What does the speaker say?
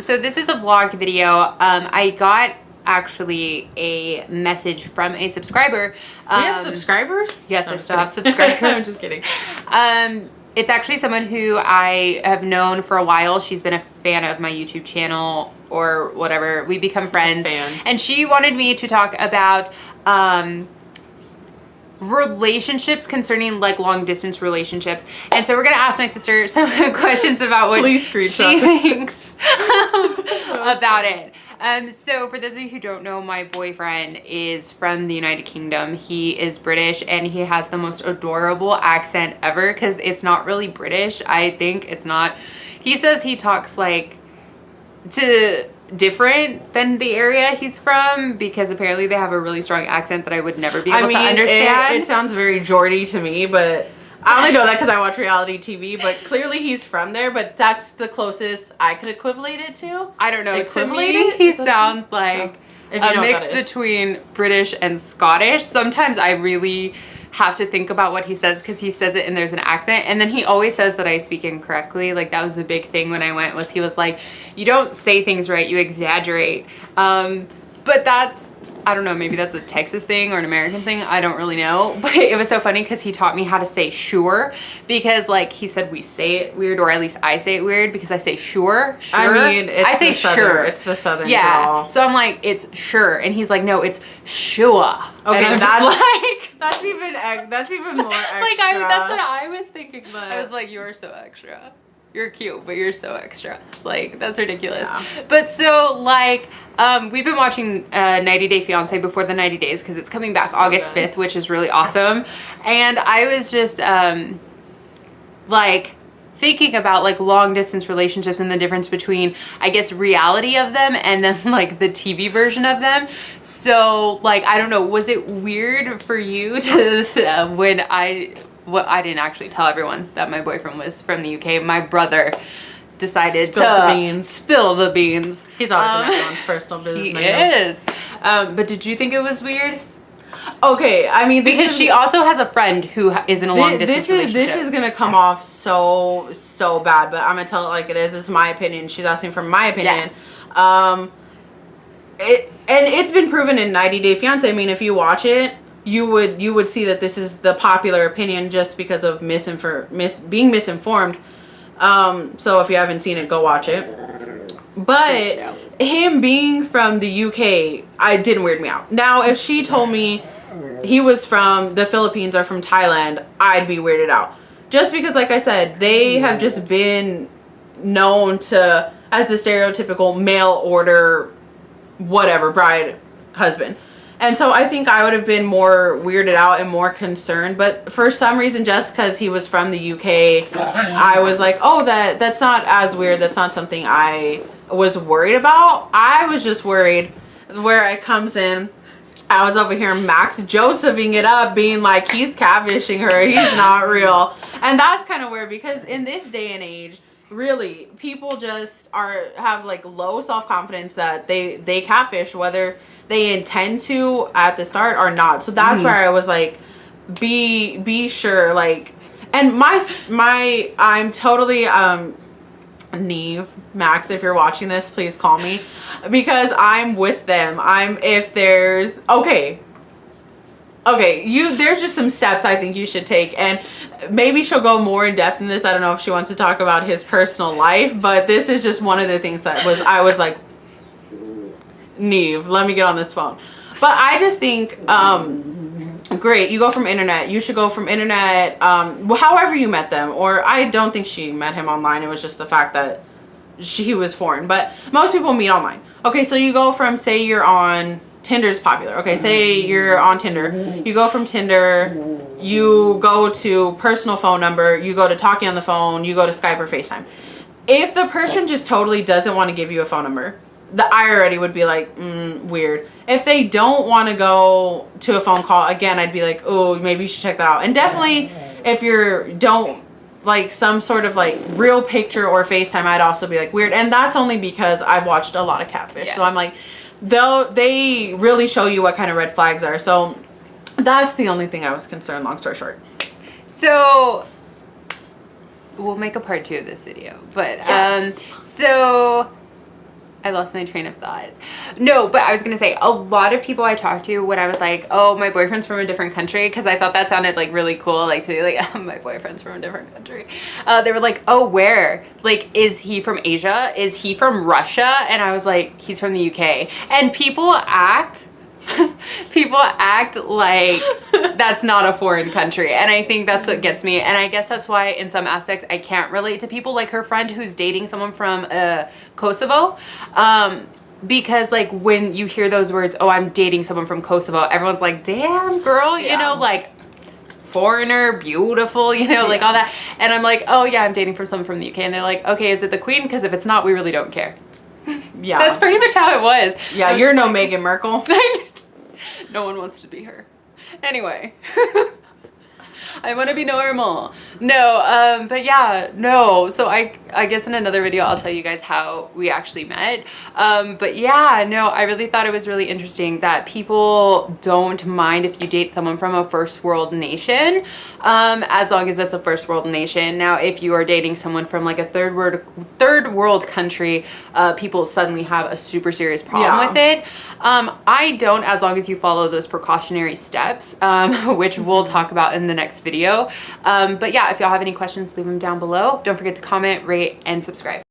So this is a vlog video. I got actually a message from a subscriber. Do you have subscribers? Yes, I still have subscribers. I'm just kidding. It's actually someone who I have known for a while. She's been a fan of my YouTube channel or whatever. We become friends. And she wanted me to talk about relationships concerning like long distance relationships. And so we're going to ask my sister some questions about what she thinks about it. So for those of you who don't know, my boyfriend is from the United Kingdom. He is British and he has the most adorable accent ever because it's not really British. I think it's not. He says he talks like different than the area he's from because apparently they have a really strong accent that I would never be able to understand. It sounds very Geordie to me, but I only know that because I watch reality TV, but clearly he's from there, but that's the closest I could equivalent it to. I don't know. To me, he sounds like a mix between British and Scottish. Sometimes I really have to think about what he says because he says it and there's an accent, and then he always says that I speak incorrectly. Like that was the big thing when I went, was he was like, you don't say things right, you exaggerate. But that's, I don't know, maybe that's a Texas thing or an American thing. I don't really know. But it was so funny because he taught me how to say sure, because like he said we say it weird, or at least I say it weird because I say sure. I mean, I say sure. It's the southern drawl. So I'm like, it's sure, and he's like, no, it's sure. Okay, and that's like that's even more extra. Like that's what I was thinking. But I was like, you're so extra. You're cute, but you're so extra. Like, that's ridiculous. Yeah. But so, like, we've been watching 90 Day Fiance before the 90 days because it's coming back August 5th, which is really awesome. And I was just, like, thinking about, like, long-distance relationships and the difference between, I guess, reality of them and then, like, the TV version of them. So, like, I don't know, was it weird for you to, when I didn't actually tell everyone that my boyfriend was from the UK. My brother decided to spill the beans. He's always in everyone's personal business. He is. But did you think it was weird? Okay, I mean, because she also has a friend who is in a long distance relationship. This is gonna come off so bad, but I'm gonna tell it like it is. This is my opinion. She's asking for my opinion. Yeah. It's been proven in 90 Day Fiance. I mean, if you watch it, you would see that this is the popular opinion just because of being misinformed. So if you haven't seen it, go watch it. But him being from the UK, I didn't weird me out. Now, if she told me he was from the Philippines or from Thailand, I'd be weirded out. Just because, like I said, they have just been known to as the stereotypical mail order, whatever, bride, husband. And so I think I would have been more weirded out and more concerned. But for some reason, just because he was from the UK, I was like, oh, that's not as weird. That's not something I was worried about. I was just worried where it comes in. I was over here, Max Josephing it up, being like, he's catfishing her. He's not real. And that's kind of weird because in this day and age, really, people just have like low self-confidence that they catfish, whether they intend to at the start or not. So that's where I was like, be sure, like, and I'm totally Neve, Max, if you're watching this, please call me, because I'm with them. There's just some steps I think you should take, and maybe she'll go more in depth in this. I don't know if she wants to talk about his personal life, but this is just one of the things that I was like, Neve, let me get on this phone. But I just think, great, you go from internet. You should go from internet, however you met them. Or I don't think she met him online. It was just the fact that he was foreign. But most people meet online. Okay, so you go from, say you're on, Tinder's popular. Okay, say you're on Tinder. You go from Tinder, you go to personal phone number, you go to talking on the phone, you go to Skype or FaceTime. If the person just totally doesn't want to give you a phone number, I already would be like, weird. If they don't want to go to a phone call, again, I'd be like, oh, maybe you should check that out. And definitely, if you don't like some sort of like real picture or FaceTime, I'd also be like weird. And that's only because I've watched a lot of catfish. Yeah. So I'm like, they really show you what kind of red flags are. So that's the only thing I was concerned, long story short. So we'll make a part 2 of this video. But, yes. So I lost my train of thought. No, but I was gonna say, a lot of people I talked to when I was like, oh, my boyfriend's from a different country, because I thought that sounded like really cool, like to be like, oh, my boyfriend's from a different country. They were like, oh, where? Like, is he from Asia? Is he from Russia? And I was like, he's from the UK. And people act like that's not a foreign country, and I think that's what gets me. And I guess that's why in some aspects I can't relate to people like her friend who's dating someone from Kosovo, because like when you hear those words, oh, I'm dating someone from Kosovo, everyone's like, damn girl, you know, like foreigner, beautiful, you know, like all that. And I'm like, oh yeah, I'm dating for someone from the UK. And they're like, okay, is it the queen? Because if it's not, we really don't care. Yeah, that's pretty much how it was. Yeah, you're no like, Meghan Markle. No one wants to be her. Anyway. I want to be normal. No, but yeah, no. So I guess in another video, I'll tell you guys how we actually met. But yeah, no, I really thought it was really interesting that people don't mind if you date someone from a first world nation, as long as it's a first world nation. Now, if you are dating someone from like a third world country, people suddenly have a super serious problem with it. I don't, as long as you follow those precautionary steps, which we'll talk about in the next video. But yeah, if y'all have any questions, leave them down below. Don't forget to comment, rate, and subscribe.